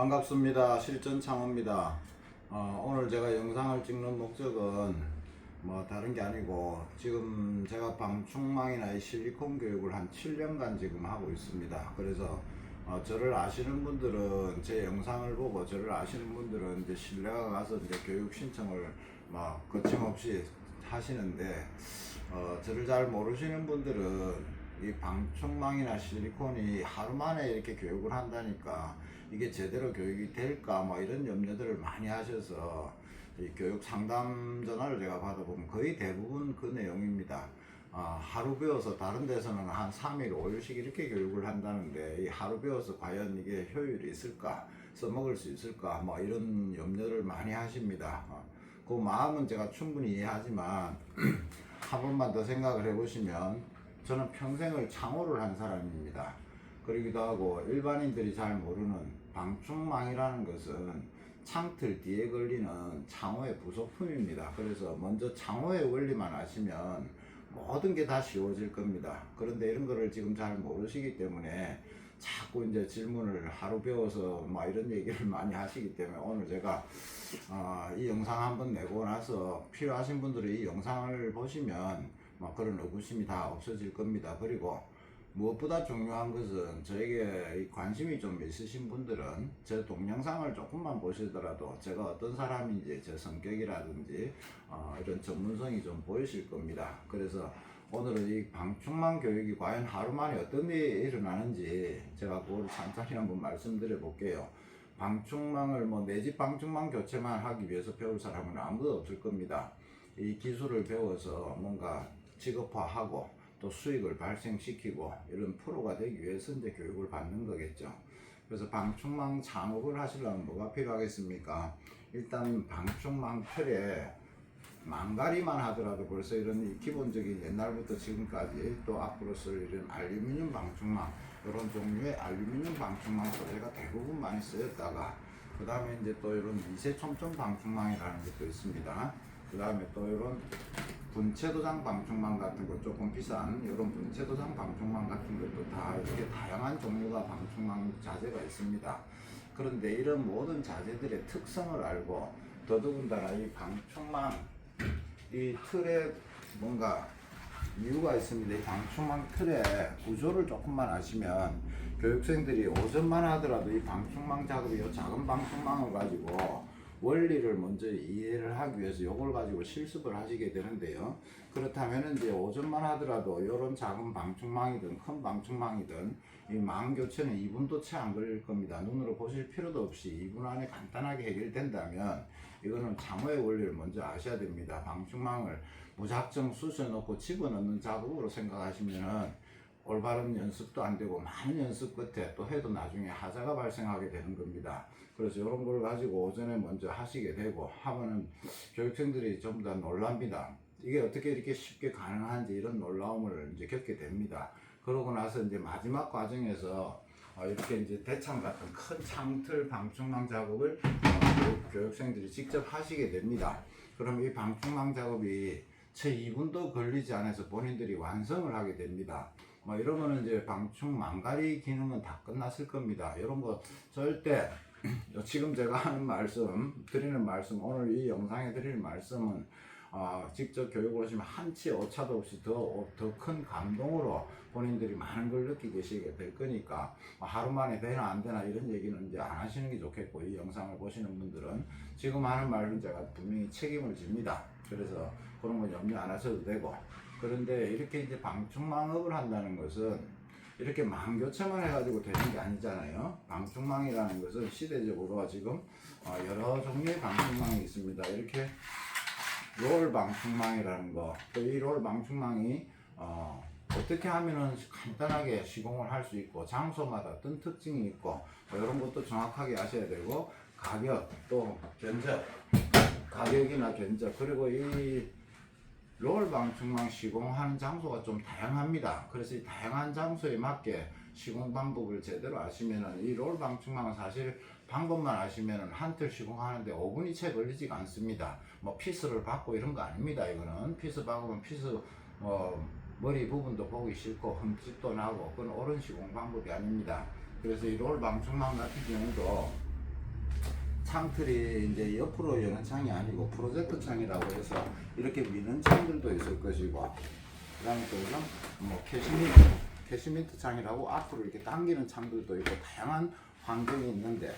반갑습니다. 실전창호입니다. 오늘 제가 영상을 찍는 목적은 뭐 다른 게 아니고, 지금 제가 방충망이나 이 실리콘 교육을 한 7년간 지금 하고 있습니다. 그래서 저를 아시는 분들은, 제 영상을 보고 저를 아시는 분들은 이제 신뢰가 가서 이제 교육 신청을 막 거침없이 하시는데, 저를 잘 모르시는 분들은 이 방충망이나 실리콘이 하루 만에 이렇게 교육을 한다니까 이게 제대로 교육이 될까 뭐 이런 염려들을 많이 하셔서, 이 교육 상담 전화를 제가 받아보면 거의 대부분 그 내용입니다. 하루 배워서 다른 데서는 한 3일, 5일씩 이렇게 교육을 한다는데, 이 하루 배워서 과연 이게 효율이 있을까, 써먹을 수 있을까, 뭐 이런 염려를 많이 하십니다. 그 마음은 제가 충분히 이해하지만 한 번만 더 생각을 해보시면, 저는 평생을 창호를 한 사람입니다. 그러기도 하고, 일반인들이 잘 모르는 방충망이라는 것은 창틀 뒤에 걸리는 창호의 부속품입니다. 그래서 먼저 창호의 원리만 아시면 모든 게 다 쉬워질 겁니다. 그런데 이런 거를 지금 잘 모르시기 때문에 자꾸 이제 질문을 하루 배워서 막 이런 얘기를 많이 하시기 때문에, 오늘 제가 이 영상 한번 내고 나서 필요하신 분들이 이 영상을 보시면 막 그런 의구심이 다 없어질 겁니다. 그리고 무엇보다 중요한 것은, 저에게 관심이 좀 있으신 분들은 제 동영상을 조금만 보시더라도 제가 어떤 사람인지, 제 성격이라든지 이런 전문성이 좀 보이실 겁니다. 그래서 오늘은 이 방충망 교육이 과연 하루 만에 어떤 일이 일어나는지 제가 그걸 간단히 한번 말씀드려 볼게요. 방충망을 내 집 방충망 교체만 하기 위해서 배울 사람은 아무도 없을 겁니다. 이 기술을 배워서 뭔가 직업화하고 또 수익을 발생시키고 이런 프로가 되기 위해서 이제 교육을 받는 거겠죠. 그래서 방충망 창업을 하시려면 뭐가 필요하겠습니까? 일단 방충망 틀에 망가리만 하더라도 벌써 이런 기본적인, 옛날부터 지금까지 또 앞으로 쓸 이런 알루미늄 방충망, 이런 종류의 알루미늄 방충망 소재가 대부분 많이 쓰였다가, 그 다음에 이제 또 이런 미세 촘촘 방충망이라는 것도 있습니다. 그 다음에 또 이런 분체도장 방충망 같은 거, 조금 비싼 이런 분체도장 방충망 같은 것도 다 이렇게 다양한 종류가 방충망 자재가 있습니다. 그런데 이런 모든 자재들의 특성을 알고, 더더군다나 이 방충망 이 틀에 뭔가 이유가 있습니다. 이 방충망 틀의 구조를 조금만 아시면, 교육생들이 오전만 하더라도 이 방충망 작업이, 이 작은 방충망을 가지고 원리를 먼저 이해를 하기 위해서 이걸 가지고 실습을 하시게 되는데요. 그렇다면 이제 오전만 하더라도 이런 작은 방충망이든 큰 방충망이든 이 망 교체는 2분도 채 안 걸릴 겁니다. 눈으로 보실 필요도 없이 2분 안에 간단하게 해결된다면, 이거는 창호의 원리를 먼저 아셔야 됩니다. 방충망을 무작정 쑤셔놓고 집어넣는 작업으로 생각하시면은 올바른 연습도 안 되고, 많은 연습 끝에 또 해도 나중에 하자가 발생하게 되는 겁니다. 그래서 이런 걸 가지고 오전에 먼저 하시게 되고 하면은 교육생들이 전부 다 놀랍니다. 이게 어떻게 이렇게 쉽게 가능한지, 이런 놀라움을 이제 겪게 됩니다. 그러고 나서 이제 마지막 과정에서 이렇게 이제 대창 같은 큰 창틀 방충망 작업을 교육생들이 직접 하시게 됩니다. 그럼 이 방충망 작업이 채 2분도 걸리지 않아서 본인들이 완성을 하게 됩니다. 이러면 이제 방충 망가리 기능은 다 끝났을 겁니다. 이런 거 절대 지금 제가 하는 말씀, 드리는 말씀, 오늘 이 영상에 드리는 말씀은 직접 교육을 오시면 한치 오차도 없이 더 큰 감동으로 본인들이 많은 걸 느끼게 되시게 될 거니까, 하루 만에 되나 안 되나 이런 얘기는 이제 안 하시는 게 좋겠고, 이 영상을 보시는 분들은 지금 하는 말은 제가 분명히 책임을 집니다. 그래서 그런 건 염려 안 하셔도 되고, 그런데 이렇게 이제 방충망업을 한다는 것은 이렇게 망 교체만 해가지고 되는 게 아니잖아요. 방충망이라는 것은 시대적으로 지금 여러 종류의 방충망이 있습니다. 이렇게 롤 방충망이라는 거, 또 이 롤 방충망이 어떻게 하면은 간단하게 시공을 할 수 있고, 장소마다 어떤 특징이 있고, 이런 것도 정확하게 아셔야 되고, 가격, 또 견적, 가격이나 견적, 그리고 이 롤 방충망 시공하는 장소가 좀 다양합니다. 그래서 이 다양한 장소에 맞게 시공 방법을 제대로 아시면은, 이 롤 방충망은 사실 방법만 아시면은 한 틀 시공하는데 5분이 채 걸리지가 않습니다. 피스를 받고 이런 거 아닙니다. 이거는 피스 박으면 피스 머리 부분도 보기 싫고 흠집도 나고, 그건 옳은 시공 방법이 아닙니다. 그래서 이 롤 방충망 같은 경우도 창틀이 이제 옆으로 여는 창이 아니고 프로젝터 창이라고 해서 이렇게 미는 창들도 있을 것이고, 그다음에 또 이런 뭐 캐시미트 창이라고 앞으로 이렇게 당기는 창들도 있고 다양한 환경이 있는데,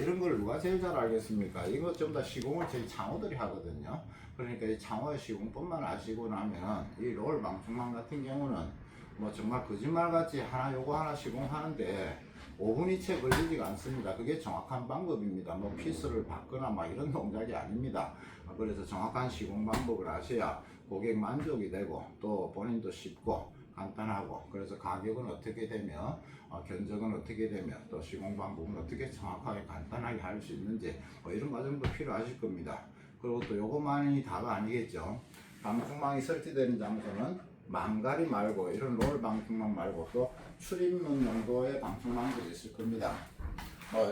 이런 걸 누가 제일 잘 알겠습니까? 이거 좀 더 시공을 저희 창호들이 하거든요. 그러니까 이 창호의 시공법만 아시고 나면 이 롤 방충망 같은 경우는 뭐 정말 거짓말같이 요거 하나 시공하는데 5분이 채 걸리지가 않습니다. 그게 정확한 방법입니다. 뭐 피스를 받거나 막 이런 동작이 아닙니다. 그래서 정확한 시공 방법을 아셔야 고객 만족이 되고 또 본인도 쉽고 간단하고, 그래서 가격은 어떻게 되며 견적은 어떻게 되며 또 시공 방법은 어떻게 정확하게 간단하게 할 수 있는지 뭐 이런 과정도 필요하실 겁니다. 그리고 또 요것만이 다가 아니겠죠. 방충망이 설치되는 장소는 망가리 말고 이런 롤 방충망 말고 또 출입문 용도의 방충망들이 있을 겁니다.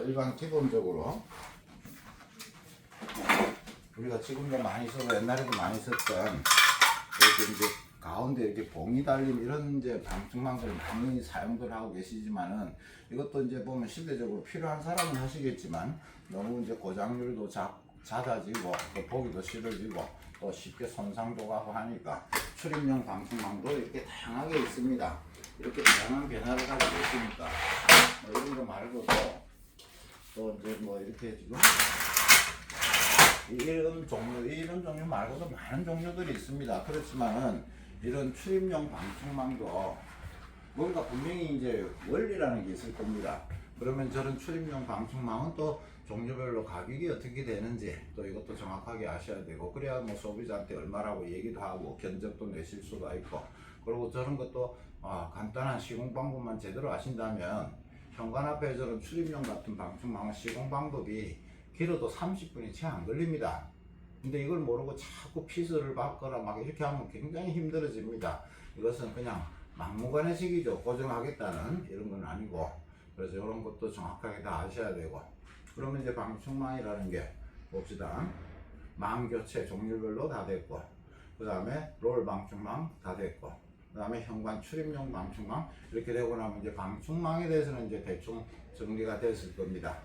일반 기본적으로 우리가 지금도 많이 쓰고 옛날에도 많이 썼던 이렇게 이제 가운데 이렇게 봉이 달린 이런 이제 방충망들을 많이 사용들 하고 계시지만은, 이것도 이제 보면 시대적으로 필요한 사람은 하시겠지만 너무 이제 고장률도 잦아지고 또 보기도 싫어지고 또 쉽게 손상도 가고 하니까 출입용 방충망도 이렇게 다양하게 있습니다. 이렇게 다양한 변화를 가지고 있으니까 이런 거 말고도 또 이제 뭐 이렇게 지금 이런 종류 말고도 많은 종류들이 있습니다. 그렇지만은 이런 출입용 방충망도 뭔가 분명히 이제 원리라는 게 있을 겁니다. 그러면 저런 출입용 방충망은 또 종류별로 가격이 어떻게 되는지 또 이것도 정확하게 아셔야 되고, 그래야 뭐 소비자한테 얼마라고 얘기도 하고 견적도 내실 수가 있고, 그리고 저런 것도 간단한 시공 방법만 제대로 아신다면 현관 앞에 저런 출입용 같은 방충망은 시공 방법이 길어도 30분이 채 안 걸립니다. 근데 이걸 모르고 자꾸 피스를 받거나 막 이렇게 하면 굉장히 힘들어집니다. 이것은 그냥 막무가내식이죠. 고정하겠다는 이런 건 아니고, 그래서 이런 것도 정확하게 다 아셔야 되고, 그러면 이제 방충망이라는 게 봅시다. 망 교체 종류별로 다 됐고, 그 다음에 롤 방충망 다 됐고, 그 다음에 현관 출입용 방충망 이렇게 되고 나면 이제 방충망에 대해서는 이제 대충 정리가 됐을 겁니다.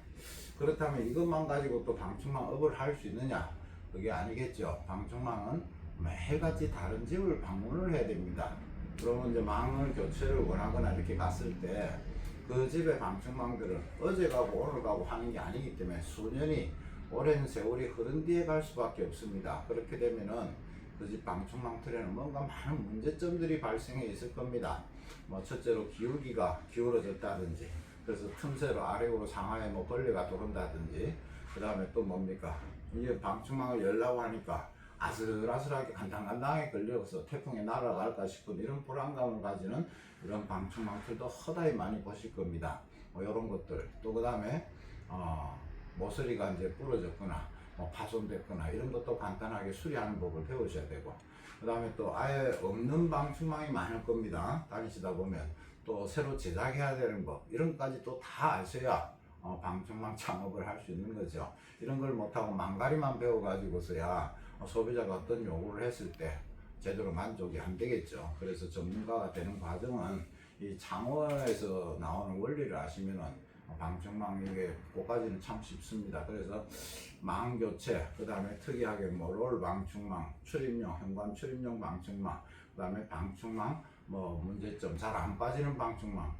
그렇다면 이것만 가지고 또 방충망업을 할 수 있느냐? 그게 아니겠죠. 방충망은 매일같이 다른 집을 방문을 해야 됩니다. 그러면 이제 망을 교체를 원하거나 이렇게 갔을 때 그 집의 방충망들은 어제 가고 오늘 가고 하는 게 아니기 때문에 수년이 오랜 세월이 흐른 뒤에 갈 수밖에 없습니다. 그렇게 되면은 그 집 방충망 틀에는 뭔가 많은 문제점들이 발생해 있을 겁니다. 뭐 첫째로 기울기가 기울어졌다든지, 그래서 틈새로 아래로 상하에 뭐 벌레가 들어온다든지, 그 다음에 또 뭡니까? 이게 방충망을 열라고 하니까 아슬아슬하게 간당간당하게 걸려서 태풍에 날아갈까 싶은 이런 불안감을 가지는 이런 방충망 틀도 허다히 많이 보실 겁니다. 뭐 이런 것들, 또 그 다음에 모서리가 이제 부러졌거나 뭐 파손됐거나 이런 것도 간단하게 수리하는 법을 배우셔야 되고, 그 다음에 또 아예 없는 방충망이 많을 겁니다. 다니시다 보면 또 새로 제작해야 되는 법, 이런 것까지 또 다 아셔야 방충망 창업을 할 수 있는 거죠. 이런 걸 못하고 망가리만 배워가지고서야 소비자가 어떤 요구를 했을 때 제대로 만족이 안 되겠죠. 그래서 전문가가 되는 과정은 이 창호에서 나오는 원리를 아시면은 방충망 이게 그까지는 참 쉽습니다. 그래서 망 교체, 그 다음에 특이하게 뭐 롤 방충망, 출입용, 현관 출입용 방충망, 그 다음에 방충망 뭐 문제점 잘 안 빠지는 방충망,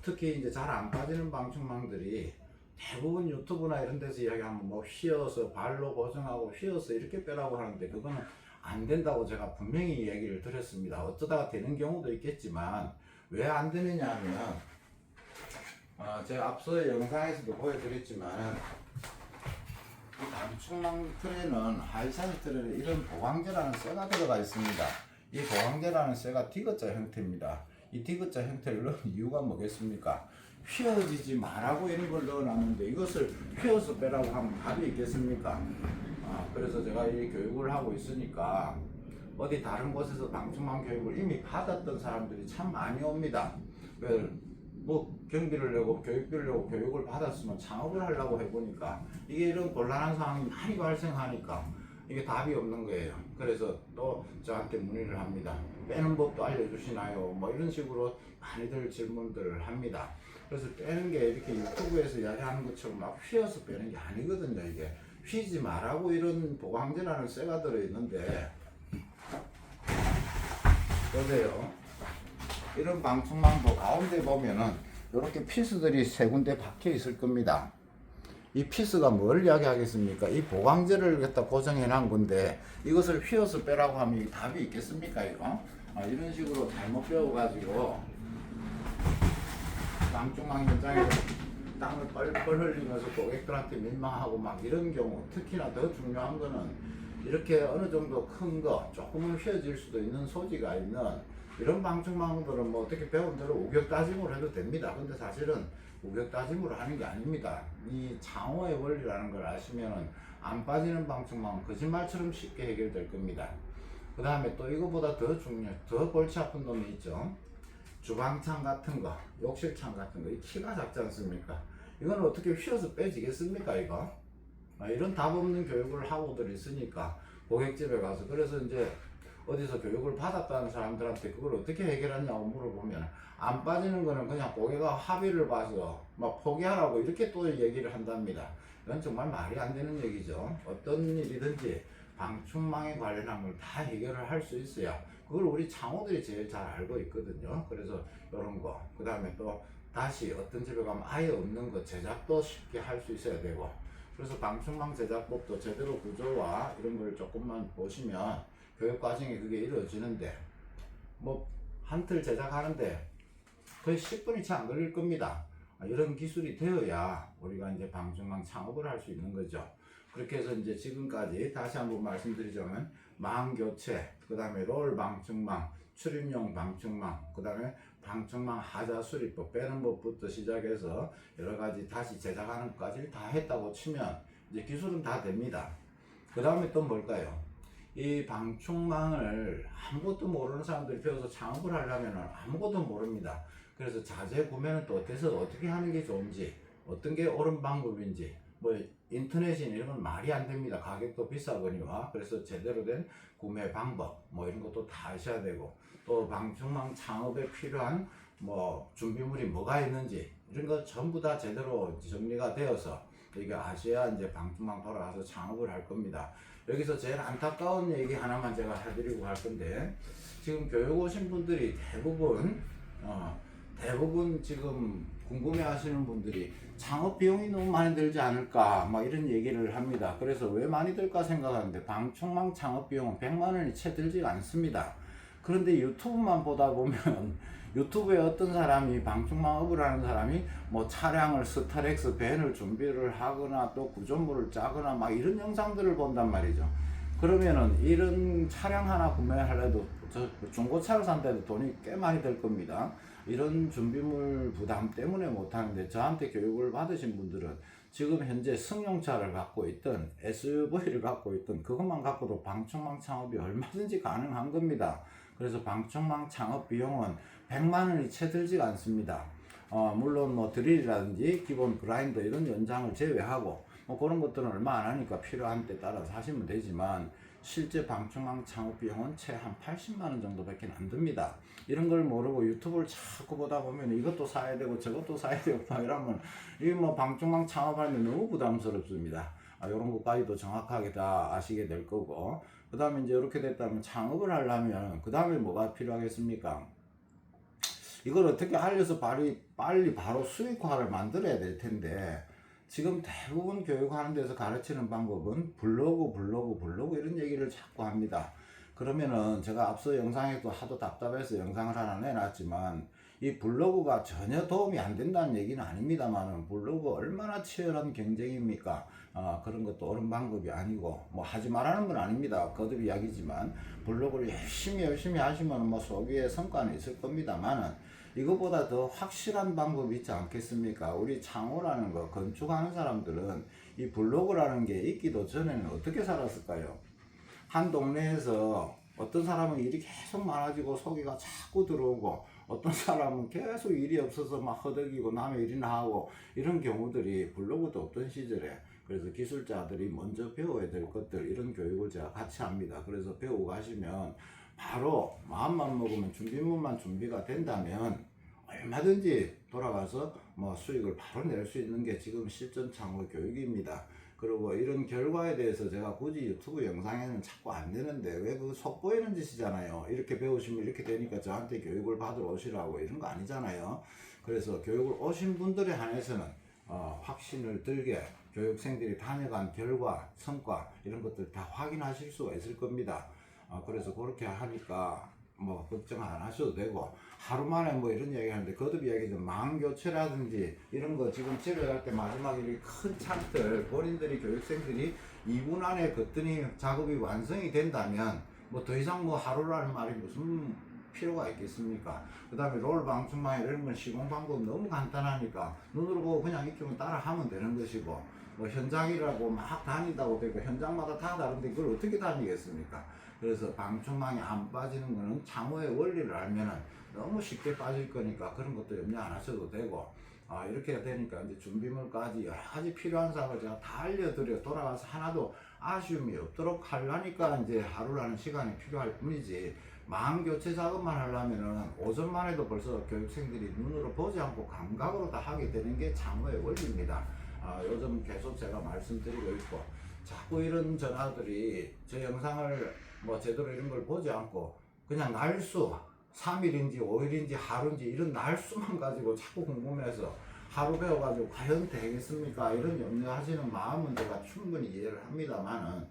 특히 이제 잘 안 빠지는 방충망들이 대부분 유튜브나 이런 데서 이야기하면 뭐 휘어서 발로 고정하고 휘어서 이렇게 빼라고 하는데 그거는 안 된다고 제가 분명히 얘기를 드렸습니다. 어쩌다가 되는 경우도 있겠지만 왜 안 되느냐 하면 제가 앞서 영상에서도 보여드렸지만 이 방충망 틀에는 하이사이즈 틀에는 이런 보강제라는 쇠가 들어가 있습니다. 이 보강제라는 쇠가 디귿자 형태입니다. 이 디귿자 형태를 넣은 이유가 뭐겠습니까? 휘어지지 말라고 이런 걸 넣어놨는데 이것을 휘어서 빼라고 하면 답이 있겠습니까? 그래서 제가 이 교육을 하고 있으니까 어디 다른 곳에서 방충망 교육을 이미 받았던 사람들이 참 많이 옵니다. 뭐 경비를 내고 교육비를 내고 교육을 받았으면 창업을 하려고 해보니까 이게 이런 곤란한 상황이 많이 발생하니까 이게 답이 없는 거예요. 그래서 또 저한테 문의를 합니다. 빼는 법도 알려주시나요? 뭐 이런 식으로 많이들 질문들을 합니다. 그래서 빼는 게 이렇게 유튜브에서 이야기하는 것처럼 막 휘어서 빼는 게 아니거든요. 이게 휘지 말라고 이런 보강제라는 쇠가 들어있는데, 보세요. 이런 방충망도 가운데 보면은 이렇게 피스들이 세 군데 박혀 있을 겁니다. 이 피스가 뭘 이야기하겠습니까? 이 보강제를 갖다 고정해 놓은 건데 이것을 휘어서 빼라고 하면 답이 있겠습니까, 이거? 이런 식으로 잘못 배워가지고 방충망 현장에서 땀을 뻘뻘 흘리면서 고객들한테 민망하고 막 이런 경우, 특히나 더 중요한 거는 이렇게 어느 정도 큰 거, 조금은 휘어질 수도 있는 소지가 있는 이런 방충망들은 뭐 어떻게 배운 대로 우격다짐으로 해도 됩니다. 근데 사실은 우격다짐으로 하는 게 아닙니다. 이 창호의 원리라는 걸 아시면은 안 빠지는 방충망은 거짓말처럼 쉽게 해결될 겁니다. 그 다음에 또 이거보다 더 더 골치 아픈 놈이 있죠. 주방창 같은 거, 욕실창 같은 거, 이 키가 작지 않습니까? 이건 어떻게 휘어서 빼지겠습니까, 이거? 이런 답 없는 교육을 하고들 있으니까 고객집에 가서, 그래서 이제 어디서 교육을 받았다는 사람들한테 그걸 어떻게 해결하냐고 물어보면 안 빠지는 거는 그냥 고객가 합의를 봐서 막 포기하라고 이렇게 또 얘기를 한답니다. 이건 정말 말이 안 되는 얘기죠. 어떤 일이든지 방충망에 관련한 걸 다 해결을 할 수 있어야, 그걸 우리 창호들이 제일 잘 알고 있거든요. 그래서 이런 거, 그 다음에 또 다시 어떤 집에 가면 아예 없는 거 제작도 쉽게 할 수 있어야 되고, 그래서 방충망 제작법도 제대로 구조와 이런 걸 조금만 보시면 교육 과정에 그게 이루어지는데, 뭐 한 틀 제작하는데 거의 10분이 채 안 걸릴 겁니다. 이런 기술이 되어야 우리가 이제 방충망 창업을 할 수 있는 거죠. 그렇게 해서 이제 지금까지 다시 한번 말씀드리자면 망 교체, 그 다음에 롤 방충망, 출입용 방충망, 그 다음에 방충망 하자 수리법, 빼는 법부터 시작해서 여러 가지 다시 제작하는 것까지 다 했다고 치면 이제 기술은 다 됩니다. 그 다음에 또 뭘까요? 이 방충망을 아무것도 모르는 사람들이 배워서 창업을 하려면 아무것도 모릅니다. 그래서 자재 구매는 또 어떻게 하는 게 좋은지, 어떤 게 옳은 방법인지, 뭐 인터넷이나 이런 건 말이 안 됩니다. 가격도 비싸거니와. 그래서 제대로 된 구매 방법 뭐 이런 것도 다 아셔야 되고, 또 방충망 창업에 필요한 뭐 준비물이 뭐가 있는지 이런 거 전부 다 제대로 정리가 되어서 이게 아셔야 이제 방충망 돌아가서 창업을 할 겁니다. 여기서 제일 안타까운 얘기 하나만 제가 해드리고 갈 건데, 지금 교육 오신 분들이 대부분 지금 궁금해 하시는 분들이 창업 비용이 너무 많이 들지 않을까 막 이런 얘기를 합니다. 그래서 왜 많이 들까 생각하는데, 방충망 창업 비용은 100만 원이 채 들지 않습니다. 그런데 유튜브만 보다 보면 유튜브에 어떤 사람이 방충망업을 하는 사람이 뭐 차량을 스타렉스 밴을 준비를 하거나 또 구조물을 짜거나 막 이런 영상들을 본단 말이죠. 그러면은 이런 차량 하나 구매하려도 중고차를 산데도 돈이 꽤 많이 들 겁니다. 이런 준비물 부담 때문에 못하는데, 저한테 교육을 받으신 분들은 지금 현재 승용차를 갖고 있든 SUV를 갖고 있든 그것만 갖고도 방충망 창업이 얼마든지 가능한 겁니다. 그래서 방충망 창업 비용은 100만 원이 채 들지가 않습니다. 물론 뭐 드릴이라든지 기본 그라인더 이런 연장을 제외하고 뭐 그런 것들은 얼마 안 하니까 필요한 때 따라서 하시면 되지만, 실제 방충망 창업 비용은 채 한 80만 원 정도밖에 안 듭니다. 이런 걸 모르고 유튜브를 자꾸 보다 보면 이것도 사야 되고 저것도 사야 되고 막 이러면 이 뭐 방충망 창업하면 너무 부담스럽습니다. 이런 것까지도 정확하게 다 아시게 될 거고, 그 다음에 이제 이렇게 됐다면 창업을 하려면 그 다음에 뭐가 필요하겠습니까? 이걸 어떻게 알려서 빨리 바로 수익화를 만들어야 될 텐데, 지금 대부분 교육하는 데서 가르치는 방법은 블로그 이런 얘기를 자꾸 합니다. 그러면은 제가 앞서 영상에도 하도 답답해서 영상을 하나 내놨지만, 이 블로그가 전혀 도움이 안 된다는 얘기는 아닙니다만은, 블로그 얼마나 치열한 경쟁입니까? 그런 것도 옳은 방법이 아니고, 뭐 하지 말라는 건 아닙니다. 거듭 이야기지만 블로그를 열심히 하시면 뭐 소비의 성과는 있을 겁니다만은, 이거보다 더 확실한 방법이 있지 않겠습니까? 우리 창호라는 거 건축하는 사람들은 이 블로그라는 게 있기도 전에는 어떻게 살았을까요? 한 동네에서 어떤 사람은 일이 계속 많아지고 소비가 자꾸 들어오고, 어떤 사람은 계속 일이 없어서 막 허덕이고 남의 일이나 하고, 이런 경우들이 블로그도 없던 시절에, 그래서 기술자들이 먼저 배워야 될 것들, 이런 교육을 제가 같이 합니다. 그래서 배우고 가시면 바로 마음만 먹으면 준비물만 준비가 된다면 얼마든지 돌아가서 뭐 수익을 바로 낼 수 있는 게 지금 실전 창업 교육입니다. 그리고 이런 결과에 대해서 제가 굳이 유튜브 영상에는 자꾸 안 되는데 왜 그 속보이는 짓이잖아요. 이렇게 배우시면 이렇게 되니까 저한테 교육을 받으러 오시라고 이런 거 아니잖아요. 그래서 교육을 오신 분들에 한해서는 확신을 들게 교육생들이 다녀간 결과, 성과 이런 것들 다 확인하실 수가 있을 겁니다. 그래서 그렇게 하니까 뭐 걱정 안 하셔도 되고, 하루 만에 뭐 이런 이야기 하는데 거듭 이야기죠. 망 교체라든지 이런 거 지금 집에 갈 때 마지막에 이렇게 큰 창들 본인들이 교육생들이 2분 안에 걷더니 작업이 완성이 된다면 뭐 더 이상 뭐 하루라는 말이 무슨 필요가 있겠습니까? 그 다음에 롤 방충망 이런 건 시공 방법 너무 간단하니까 눈으로 보고 그냥 익히면 따라 하면 되는 것이고, 뭐 현장이라고 막 다닌다고 되고 현장마다 다 다른데 그걸 어떻게 다니겠습니까? 그래서 방충망이 안 빠지는 거는 창호의 원리를 알면은 너무 쉽게 빠질 거니까 그런 것도 염려 안 하셔도 되고, 이렇게 되니까 이제 준비물까지 여러 가지 필요한 사항을 제가 다 알려드려 돌아가서 하나도 아쉬움이 없도록 하려니까 이제 하루라는 시간이 필요할 뿐이지, 망 교체 작업만 하려면은 오전만 해도 벌써 교육생들이 눈으로 보지 않고 감각으로 다 하게 되는 게 창호의 원리입니다. 요즘 계속 제가 말씀드리고 있고, 자꾸 이런 전화들이 제 영상을 뭐 제대로 이런 걸 보지 않고 그냥 날수 3일인지 5일인지 하루인지 이런 날수만 가지고 자꾸 궁금해서 하루 배워가지고 과연 되겠습니까? 이런 염려하시는 마음은 제가 충분히 이해를 합니다만은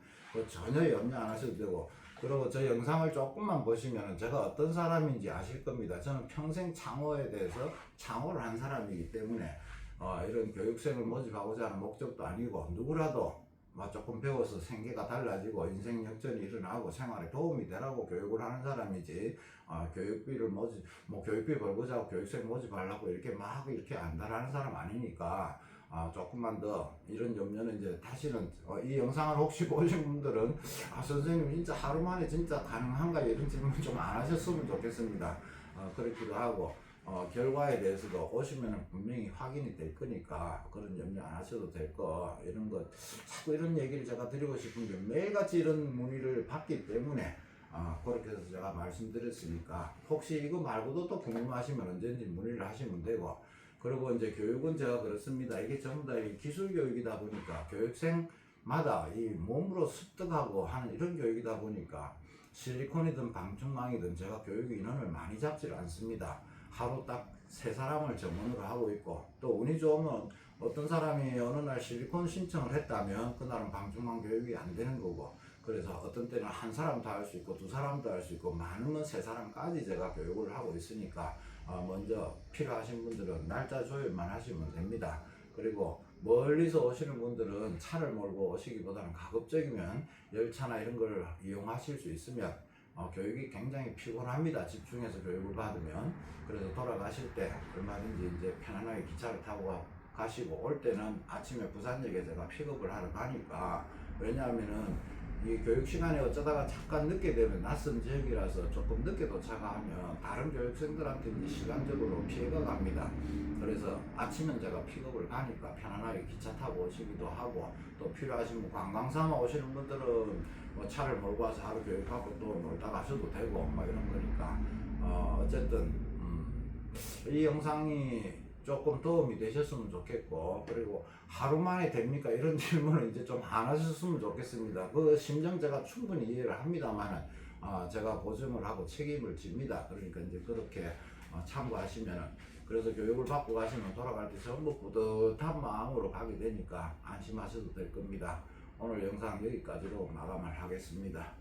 전혀 염려 안 하셔도 되고, 그리고 저 영상을 조금만 보시면 제가 어떤 사람인지 아실 겁니다. 저는 평생 창호에 대해서 창호를 한 사람이기 때문에 이런 교육생을 모집하고자 하는 목적도 아니고, 누구라도 조금 배워서 생계가 달라지고 인생 역전이 일어나고 생활에 도움이 되라고 교육을 하는 사람이지, 교육비를 교육비 벌고자 하고 교육생 모집하려고 이렇게 막 이렇게 안달하는 사람 아니니까, 조금만 더 이런 염려는 이제 다시는, 이 영상을 혹시 보신 분들은 선생님 진짜 하루 만에 진짜 가능한가 이런 질문 좀 안 하셨으면 좋겠습니다. 그렇기도 하고, 결과에 대해서도 오시면 분명히 확인이 될 거니까 그런 염려 안 하셔도 될 거, 이런 거 자꾸 이런 얘기를 제가 드리고 싶은 게 매일같이 이런 문의를 받기 때문에 그렇게 해서 제가 말씀드렸으니까, 혹시 이거 말고도 또 궁금하시면 언제든지 문의를 하시면 되고, 그리고 이제 교육은 제가 그렇습니다. 이게 전부 다 기술 교육이다 보니까 교육생마다 이 몸으로 습득하고 하는 이런 교육이다 보니까 실리콘이든 방충망이든 제가 교육 인원을 많이 잡지를 않습니다. 하루 딱 3사람을 전문으로 하고 있고, 또 운이 좋으면 어떤 사람이 어느 날 실리콘 신청을 했다면 그날은 방충망 교육이 안 되는 거고, 그래서 어떤 때는 1사람도 할 수 있고 2사람도 할 수 있고 많으면 3사람까지 제가 교육을 하고 있으니까 먼저 필요하신 분들은 날짜 조율만 하시면 됩니다. 그리고 멀리서 오시는 분들은 차를 몰고 오시기보다는 가급적이면 열차나 이런 걸 이용하실 수 있으면, 교육이 굉장히 피곤합니다. 집중해서 교육을 받으면. 그래서 돌아가실 때 얼마든지 이제 편안하게 기차를 타고 가시고, 올 때는 아침에 부산역에 제가 픽업을 하러 가니까, 왜냐하면은 이 교육 시간에 어쩌다가 잠깐 늦게 되면 낯선 지역이라서 조금 늦게 도착하면 다른 교육생들한테 이제 시간적으로 피해가 갑니다. 그래서 아침엔 제가 픽업을 가니까 편안하게 기차 타고 오시기도 하고, 또 필요하신 분 관광 삼아 오시는 분들은 뭐 차를 몰고 와서 하루 교육하고 또 놀다 가셔도 되고 뭐 이런 거니까, 어쨌든 이 영상이 조금 도움이 되셨으면 좋겠고, 그리고 하루 만에 됩니까? 이런 질문을 이제 좀 안 하셨으면 좋겠습니다. 그 심정 제가 충분히 이해를 합니다만은, 제가 보증을 하고 책임을 집니다. 그러니까 이제 그렇게 참고하시면은, 그래서 교육을 받고 가시면 돌아갈 때 전부 뿌듯한 마음으로 가게 되니까 안심하셔도 될 겁니다. 오늘 영상 여기까지로 마감을 하겠습니다.